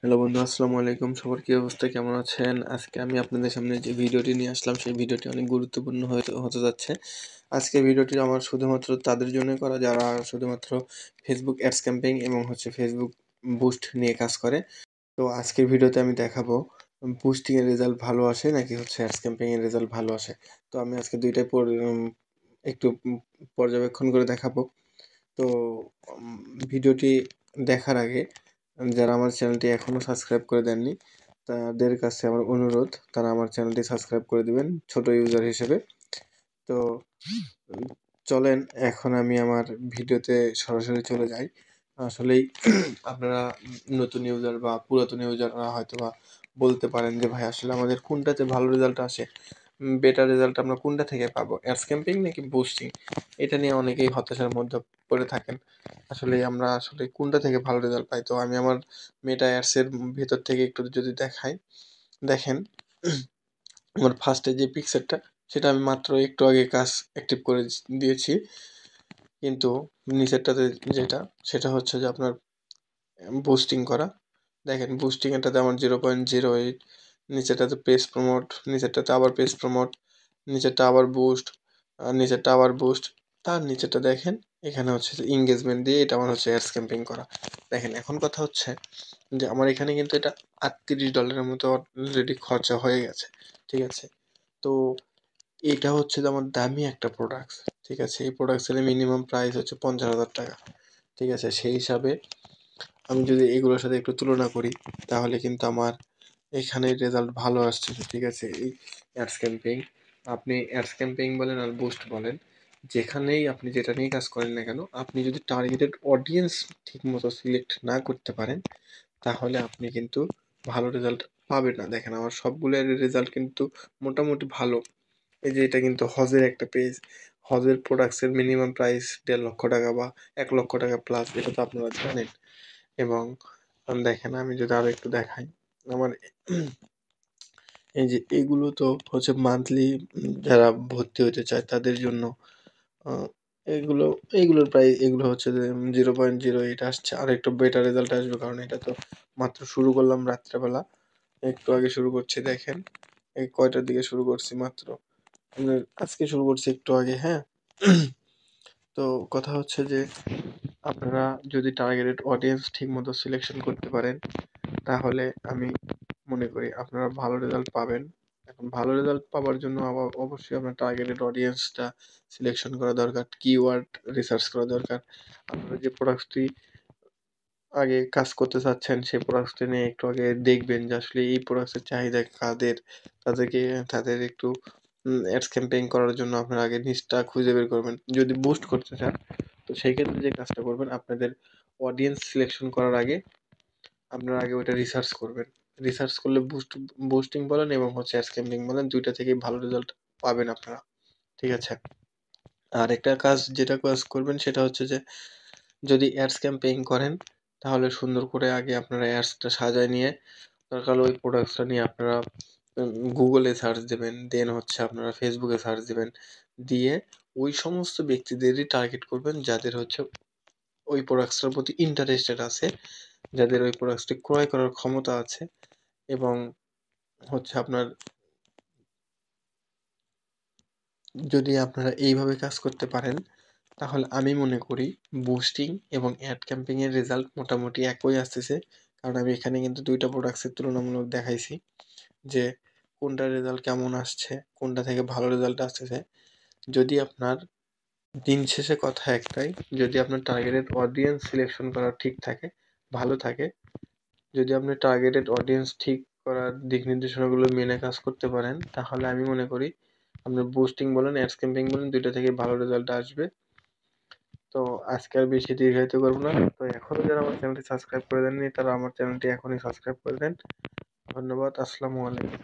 Hello বন্ধু, আসসালামু আলাইকুম। সবার কি অবস্থা, কেমন আছেন? আজকে আমি আপনাদের সামনে যে ভিডিওটি নিয়ে আসলাম, সেই ভিডিওটি অনেক গুরুত্বপূর্ণ হতে হতে যাচ্ছে। আজকে ভিডিওটি আমার শুধুমাত্র তাদের জন্যই করা যারা শুধুমাত্র ফেসবুক অ্যাডস ক্যাম্পেইন এবং ফেসবুক বুস্ট নিয়ে কাজ করে। তো আজকের ভিডিওতে আমি দেখাবো বুস্টিং এর রেজাল্ট ভালো আসে নাকি অ্যাডস ক্যাম্পেইন এর রেজাল্ট ভালো আসে। তো আমি আজকে দুইটাই একটু পর্যবেক্ষণ করে দেখাবো। তো ভিডিওটি দেখার আগে যারা আমার চ্যানেলটি এখনও সাবস্ক্রাইব করে দেননি তাদের কাছে আমার অনুরোধ, তারা আমার চ্যানেলটি সাবস্ক্রাইব করে দিবেন ছোট ইউজার হিসেবে। তো চলেন এখন আমি আমার ভিডিওতে সরাসরি চলে যাই। আসলেই আপনারা নতুন ইউজার বা পুরাতন ইউজাররা হয়তো বা বলতে পারেন যে ভাই আসলে আমাদের কোনটাতে ভালো রেজাল্ট আসে, বেটার রেজাল্ট আমরা কোনটা থেকে পাবো, অ্যাডস ক্যাম্পেইন নাকি বুস্টিং? এটা নিয়ে অনেকেই হতাশার মধ্যে পড়ে থাকেন। আসলে কোনটা থেকে ভালো রেজাল্ট পাই, তো আমি আমার মেটা অ্যাডস এর ভেতর থেকে একটু যদি দেখাই, দেখেন আমার ফার্স্টে যে পিকচারটা সেটা আমি মাত্র একটু আগে কাজ অ্যাক্টিভ করে দিয়েছি, কিন্তু নিচেরটাতে যেটা সেটা হচ্ছে যে আপনার বুস্টিং করা। দেখেন বুস্টিং এটাতে আমার 0.08, নিচেরটাতে পেজ প্রমোট, নিচেরটাতে আবার পেজ প্রমোট, নিচেরটা আবার বুস্ট, আর নিচেরটা আবার বুস্ট, তার নিচেরটা দেখেন এখানে হচ্ছে যে এঙ্গেজমেন্ট দিয়ে এটা আমার হচ্ছে অ্যাডস ক্যাম্পেইন করা। দেখেন এখন কথা হচ্ছে যে আমার এখানে কিন্তু এটা $38 মতো অলরেডি খরচা হয়ে গেছে, ঠিক আছে? তো এটা হচ্ছে যে আমার দামি একটা প্রোডাক্টস, ঠিক আছে? এই প্রোডাক্টসের মিনিমাম প্রাইস হচ্ছে 50,000 টাকা, ঠিক আছে? সেই হিসাবে আমি যদি এগুলোর সাথে একটু তুলনা করি তাহলে কিন্তু আমার এখানে রেজাল্ট ভালো আসছে, ঠিক আছে? এই অ্যাডস ক্যাম্পেইন, আপনি অ্যাডস ক্যাম্পেইন বলেন আর বুস্ট বলেন, যেখানেই আপনি যেটা নিয়ে কাজ করেন না কেন, আপনি যদি টার্গেটেড অডিয়েন্স ঠিক মতো সিলেক্ট না করতে পারেন তাহলে আপনি কিন্তু ভালো রেজাল্ট পাবেন না। দেখেন আমার সবগুলো রেজাল্ট কিন্তু মোটামুটি ভালো। এই যে এটা কিন্তু হজের একটা পেজ, হজের প্রোডাক্টসের মিনিমাম প্রাইস 1.5 লক্ষ টাকা বা 1 লক্ষ টাকা প্লাস, এটা তো আপনারা জানেন। এবং দেখেন আমি যদি আরো একটু দেখাই, আমার এই যে এগুলো তো হচ্ছে মান্থলি যারা ভর্তি হতে চায় তাদের জন্য। আহ, এগুলো এগুলোর প্রায় এগুলো হচ্ছে যে 0.08 আসছে, আর একটু বেটার রেজাল্ট আসবে, কারণ এটা তো মাত্র শুরু করলাম রাত্রেবেলা, একটু আগে শুরু করছি। দেখেন এই কয়টার দিকে শুরু করছি, মাত্র আজকে শুরু করছি একটু আগে, হ্যাঁ। তো কথা হচ্ছে যে আপনারা যদি টার্গেটেড অডিয়েন্স ঠিক মতো সিলেকশন করতে পারেন তাহলে আমি মনে করি আপনারা ভালো রেজাল্ট পাবেন। এখন ভালো রেজাল্ট পাওয়ার জন্য আবার অবশ্যই আপনার টার্গেটেড অডিয়েন্সটা সিলেকশন করা দরকার, কিওয়ার্ড রিসার্চ করা দরকার। আপনারা যে প্রোডাক্টটি আগে কাজ করতে চাচ্ছেন সেই প্রোডাক্টটি নিয়ে একটু আগে দেখবেন যে আসলে এই প্রোডাক্টের চাহিদা কাদের, তাদেরকে তাদের একটু অ্যাডস ক্যাম্পেইন করার জন্য আপনারা আগে নিচটা খুঁজে বের করবেন। যদি বুস্ট করতে চান তো সেই ক্ষেত্রে যে কাজটা করবেন, আপনাদের অডিয়েন্স সিলেকশন করার আগে আপনারা আগে ওইটা রিসার্চ করবেন। রিসার্চ করলে বুস্টিং বলেন এবং অ্যাডস ক্যাম্পেইন বলেন, দুইটা থেকেই ভালো রেজাল্ট পাবেন আপনারা, ঠিক আছে? আর একটা কাজ যেটা কাজ করবেন সেটা হচ্ছে যে যদি অ্যাডস ক্যাম্পেইন করেন তাহলে সুন্দর করে আগে আপনারা অ্যাডসটা সাজায় নিয়ে, দরকার হলে ওই প্রোডাক্টসটা নিয়ে আপনারা গুগলে সার্চ দেবেন, দেন হচ্ছে আপনারা ফেসবুকে সার্চ দেবেন, দিয়ে ওই সমস্ত ব্যক্তিদেরই টার্গেট করবেন যাদের হচ্ছে ওই প্রোডাক্টসটার প্রতি ইন্টারেস্টেড আছে, যাদের ওই প্রোডাক্টসটি ক্রয় করার ক্ষমতা আছে। এবং হচ্ছে আপনার যদি আপনারা এইভাবে কাজ করতে পারেন তাহলে আমি মনে করি বুস্টিং এবং অ্যাড ক্যাম্পেইন এর রেজাল্ট মোটামুটি একই আসতেছে। কারণ আমি এখানে কিন্তু দুইটা প্রোডাক্টসের তুলনামূলক দেখাইছি যে কোনটার রেজাল্ট কেমন আসছে, কোনটা থেকে ভালো রেজাল্ট আসতেছে। যদি আপনার দিন শেষে কথা একটাই, যদি আপনার টার্গেটেড অডিয়েন্স সিলেকশন করা ঠিক থাকে, ভালো থাকে, যদি আপনি টার্গেটেড অডিয়েন্স ঠিক করার দিক নির্দেশনাগুলো মেনে কাজ করতে পারেন তাহলে আমি মনে করি আপনার বুস্টিং বলেন অ্যাডস ক্যাম্পেইন বলেন দুইটা থেকে ভালো রেজাল্ট আসবে। তো আজকে আর বেশি দীর্ঘায়িত করবো না। তো এখনো যারা আমার চ্যানেলটি সাবস্ক্রাইব করে দেননি তারা আমার চ্যানেলটি এখনই সাবস্ক্রাইব করে দেন। ধন্যবাদ, আসসালামু আলাইকুম।